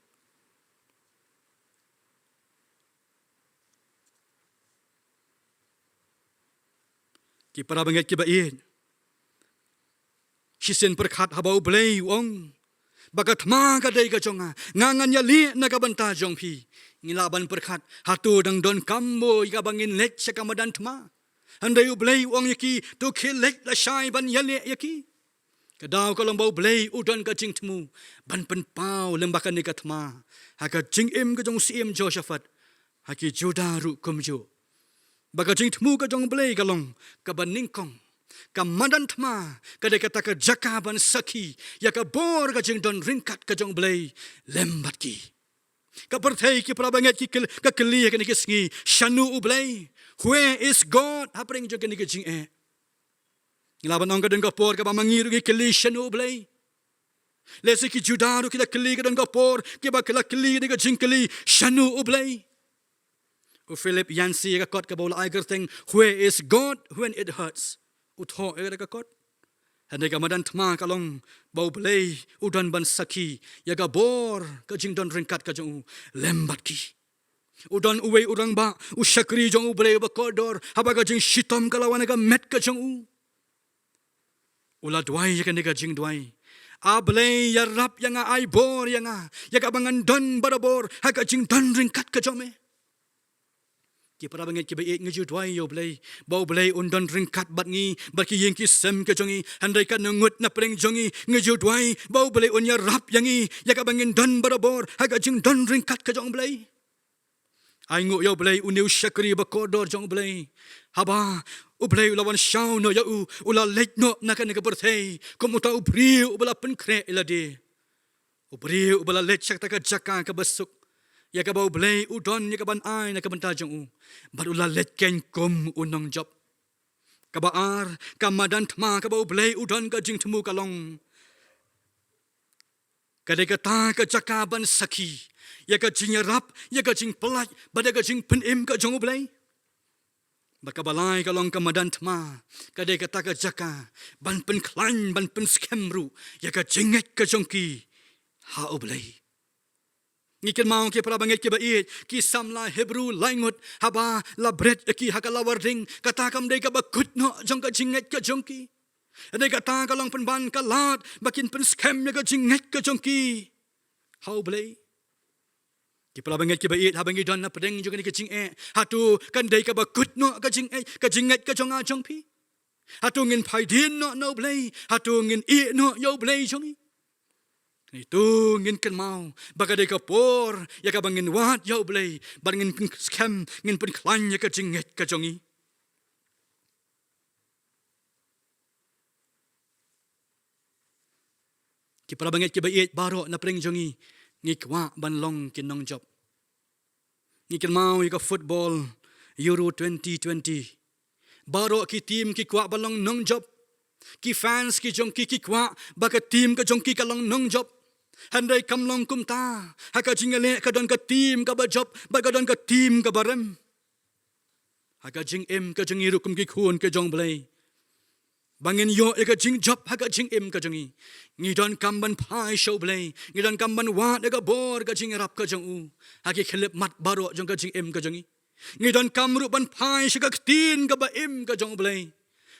Ki para banget ke bait Hisen perkhat haba ublay wong bagat ma kadai ka jonga ngangan ya le na kabanta jongpi ngilaban perkhat hatu dang don kambo ika bangin lek sakamadan tma Andai ublay wang yaki tu khilek la shai ban yale yaki. Kadau kalau bau blay udan ka jing temu ban pen pau lembakan nikatma. Haka jing im ka jong sim Josaphat. Haki Juda ru kumjo. Baka jing temu ka jong blay kalong ka ban ningkong. Ka madan tma ka de kata ka jaka ban saki ya ka bor ka jing don ringkat ka jong blay lembat ki. Ka perthai ki prabangat ki ka keli ka nikisngi shanu ublay. Where is God? Apa yang juga ni kecing Ngelaban orang kadang kapor ka mangiru ki keli shanu blay. Lesi ki judaru kita keli kadang kapor ki ba kala keli ni kecing keli shanu blay. U Philip Yancey ka kot ka bola ai gerteng where is God when it hurts? Utho ka kot. Handai ka madan tma kalong bau blay udan ban saki ya ka bor ka jing don ringkat ka jong lembat ki. Udan uwe urang ba usyakri jong ublay ba kodor habaga jing shitom kalawan ka met ka jong u ula dwai ya ka nega jing dwai ablay ya rap ya nga ay bor ya nga ya ka bangan don barabor haga jing don ringkat ka jome ki para banget ki ba ngju dwai yo blay ba ublay undon ringkat bat ngi bat ki yeng ki sem ka jongi handai ka nungut na preng jongi ngju dwai ba ublay un ya rap ya ngi ya ka bangin don barabor haga jing don ringkat ka jong blay Aingu ya ublay uniu syakri bakodor jong ublay. Haba ublay ulawan syau no ya ula lek no nakan ka berthei. Komuta ubri ubala penkre ilade. Ubri ubala lek syak taka jaka ka besuk. Ya ka ba ublay udon ya ka ban ai na ka banta jong u. Bar ula lek ken kom unong job. Ka baar ka madan tma ka ba ublay udon ka jing temu kalong. Kadai kata ka jaka ban saki. Ya ka jing rap, ya ka jing pelaj, bada ka jing penim ka jong ublay. Baka balai kalong ka madan tma, kadai kata ka jaka, ban pen klan, ban pen skemru, ya ka jinget ka jongki, ha ublay. Ngikin mau ki para banget ki bait, ki samla Hebrew langut, haba la bread ki haka lawarding, kata kam dai ka bakut no jong ka jinget ka jongki. Adai kata kalong penban kalat, bakin pen skem ya ka jinget ka jongki, ha ublay. ki pala banget ki bait habangi don na pedeng juga ni kecing hatu kan dai ka ba kut no ka jing ka jong a jong pi hatu ngin phai din no blai hatu ngin no yo blai jong itu ngin kan mau baka dai ka por ya ka bangin wat yo blai bangin scam ngin pen klan ya ka jing ka jong ki pala banget ki bait baro na preng jongi ngi kwa ban long kin nong job ngi kan mau ka football Euro 2020 baro ki team ki kwa ban long nong job ki fans ki jong ki kwa baka team ka jong ki ka long nong job handai kam long kum ta haka jingale ka don ka team ka ba job baka don ka team ka barem haka jing ka jong iru kum ki khun ka jong blai bangin yo eka jing job haka jing ka jongi ngi don kamban phai show blai ngi don kamban wa eka bor ka jing rap ka jong u haki khlep mat baro jong ka jing ka jongi ngi don kamru ban phai shika tin ka ba ka jong blai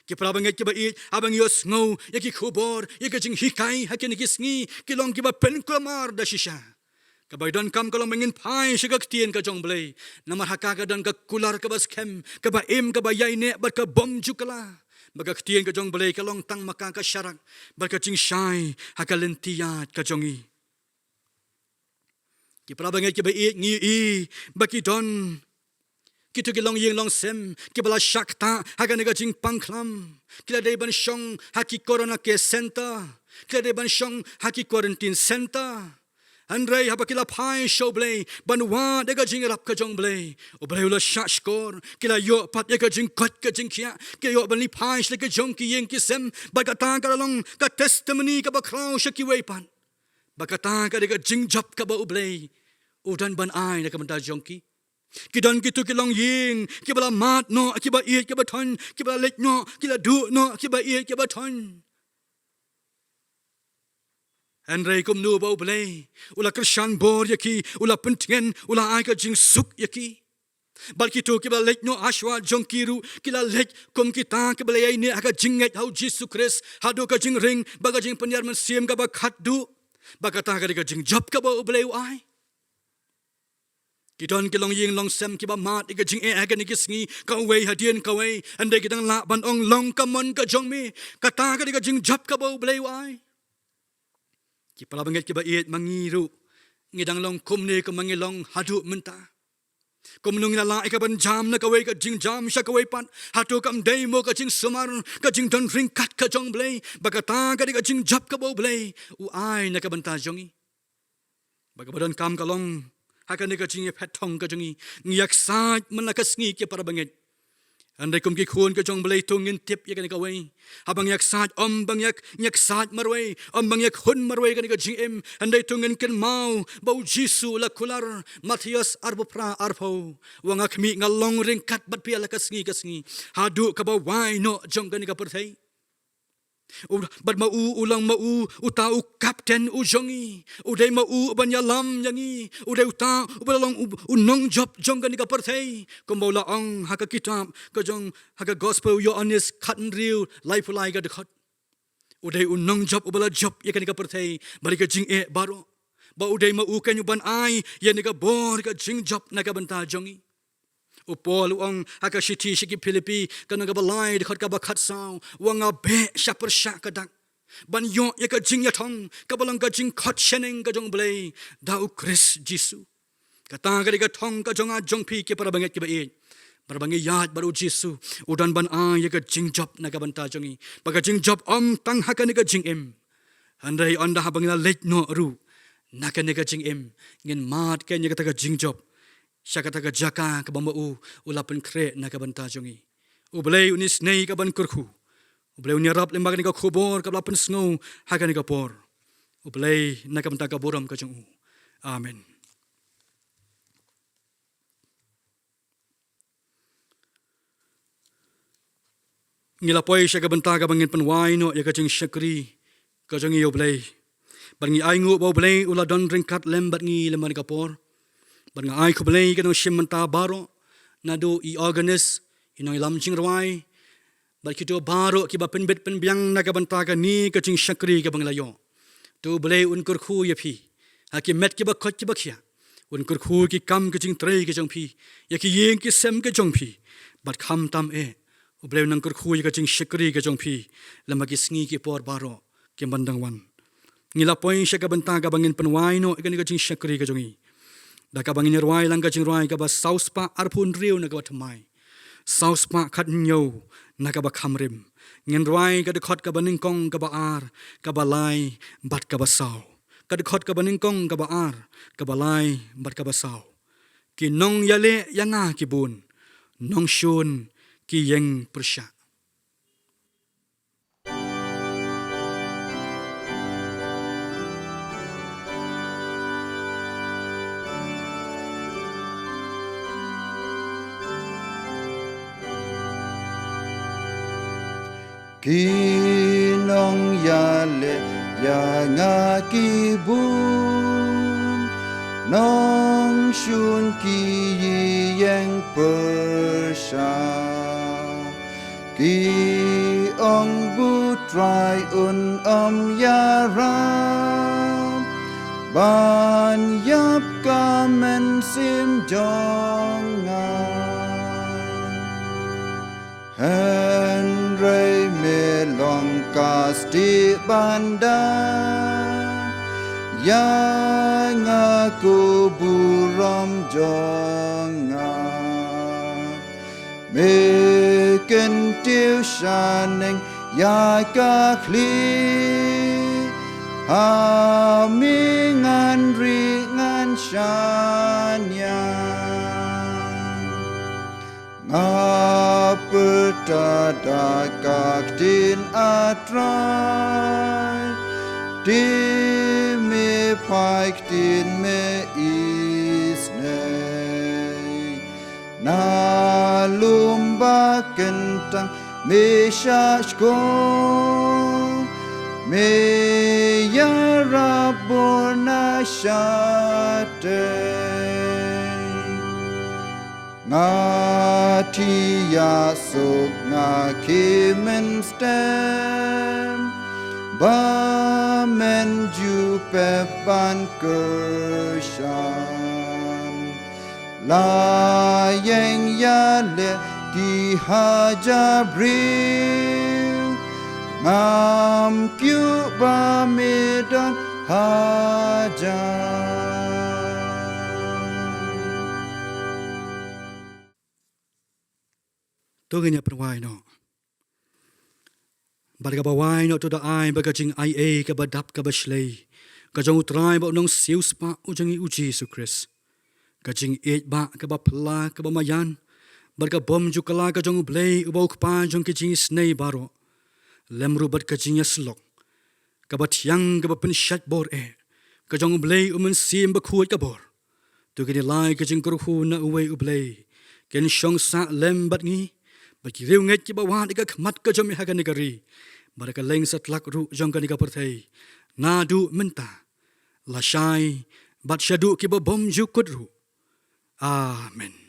ki prabanget ki ba abang yo sngo yaki khubor yaka jing hikai haki ni kisngi kilong ki ba pen klamar da shisha kabay don kam kalong mengin phai shika tin ka jong blai namar haka ka don ka kular ka bas kem ka ba ka ba yai ne ba ka bom jukala baga ktien ka jong balay ka long tang maka ka syarak baga jing syai haka lentiyat ka jongi ki prabanget ki ba ngi baki don kitu ki long yeng long sem ki bala shakta haka nega jing pangklam kila day ban shong haki corona care center kila day ban shong haki quarantine center Andrei haba kila phai show blay banwa dega jing rap ka jong blay o blay ula shak skor kila yo pat ka jing kot ka jing kia ke yo bani phai shle ka jong ki yeng ki sem bagata ka long ka testimony ka ba kraw shaki way pan bagata ka dega jing job ka ba blay o dan ban ai na ka manta jong ki kidan kitu kilong yeng ki bala mat no ki ba ki ba thon ki ba lek no kila du no ki ba ki ba thon Andrei kum nu bau blay ula krishan bor yaki ula pentingen ula ai ka jing suk yaki balki tu ki ba lek no ashwa jong kiru kila lek kum kita ki balai ne aga jinget hau Jesus Christ hadu ka jing ring baga jing penyar men sim ka ba khat du baga ta ka jing job ka ba blay ai Kidon kilong ying long sem ki ba mat ka jing aga ni kisngi ka wei hadien ka wei andai kitang la ban ong long ka mon ka jong mi kata ka jing job ka ba blay ai Ki pala banget ki ba mangiru ngidang long kumne ka mangilong hadu menta kumnung la ka ban jam na ka wei ka jing jam sha ka wei pan hatu kam dei mo ka jing sumar ka jing don ring kat ka jong blai bagata ka jing jap ka bo blai u ai na ka ban ta jongi bagabadan kam ka long haka ne ka jing phet thong ka jongi ngiak sa man ka sngi ki para banget Andai kum ki khun ka jong balay tungin tip ya ka way habang yak sat bang yak sat marway bang yak hun marway ka jing andai tungin ken mau bau jisu la kular Matius arbopra arpo wanga khmi ngalong ring kat bat pia la ka sngi hadu ka ba wai no jong ka perthai Bad mau ulang mau utau kapten ujongi udai mau banyalam yangi udai uta ubalong unong job jonggan ka perthai kombola ong haka kitab ka jong haka gospel yo honest cut and real life lai ga dekhat udai unong job ubala job ya ka perthai bari ka jing baro ba udai mau kan ban ai ya ni ka bor ka jing job na ka banta jongi Upol uang haka shiti shiki Philippi kana ka balai dekat ka bakhat saw wanga be shapar sha ka dak ban yo ya ka jing ya thong ka balang ka jing khat sheneng ka jong blai dau Chris Jisu kata ka thong ka jonga jong phi ke para banget ke ba barbangi yat baru Jisu udan ban a ya ka jing job na ka banta jongi baga jing job tang haka ni ka jing andai onda habang na lek no ru na ka ni ka jing ngin mat ka ni ka jing job Syakata ka jaka ka bambau ulapan kre na ka banta jongi. Ublay unis nei ka ban kurku. Ublay unyarap lembaga ni ka khubor ka balapan sngo haka ni ka por. Ublay na ka banta ka buram ka jongu. Amen. Ngilapoy siya ka banta ka bangin panway no ya ka jing syakri ka jongi ublay. Bangi aingu ba ublay uladon ringkat lembat ngi lemban ka por. Ban nga ay kubalay ka ng simanta baro na do i-organize inong ilamching rawai bal kito baro kiba penbet penbiang nagabanta ka ni kaching syakri ka banglayo to balay unkur khu yapi haki met kiba kot kiba kya วันกุคูกิกำก็จิงเตรก็จงพีอยากกิเยงกิเซมก็จงพีบัดคำตามอุเบลนังกุคูก็จิงชิกรีก็จงพีและมากิสงีกิปอร์บารอกิบันดังวันงิลาปอยชักบันตากบังเงินปนวายโนกันก็จิงชิกรีก็จงอีดากบังเงินรวยลังก็จิงรวยกับบัสซาวสปาอาร์พุนเรียวนักบัดทำไมซาวสปาขัดเนียวนักบักคำริมเงินรวยก็ได้ขดกับบันนิงกงกับอาร์กับบัลายบัดกับบัสซาวก็ได้ขดกับบันนิงกงกับอาร์กับบัลายบัดกับบัสซาวกินองยาเละยังากิบุนน้องชูนกิยังปรชากินองยาเลยางากิบุนน้องชุนกิยังเปอร์ชากิองบุตรายอุนอมยารามบานยับกาเมนซิมจองงาเฮนเรเมลองกาสติบันดายางากูบุรมจองงาเมกันติวชานึงยากาคลีหามีงานรีงานชาญญาApetadakak din atrai di me paik din me isnei na lumba kentang me shashko me yarabona shate Ngatia suk ngakimen stem Bamen jupe ban kersham La yeng yale di hajabril Ngam kyu ba medan hajamตัวเงี้ยเป็นวายเนาะบัดกับวายเนาะตัวดาไอบัดกับจิงไอเอกับบัดดับกับบัชเลยกับจงอุตรายบัดน้องสิวสปะอุจังอีอุจีสุคริสกับจิงเอ็ดบะกับบัพลากับบัมายันบัดกับบอมจุกลากับจงอุเบลอุบอุกปาจงกับจิงสเนย์บารอเลมรูบัดกับจิงยสลกกับบัดยังกับบัดเป็นชัดบอร์กับจงอุเบลอุมันซีมบักขวดกับบอร์ตัวกันไลกับจิงกรุหูน่ะอุเวอุเบลกันชงสะเลมบัดงี้Bagi riu nget ki bawan ika khmat ka jom ha ka negari baraka leng satlak ru jong ka nika perthei nadu menta la shai bat shadu ki bom ju kudru amen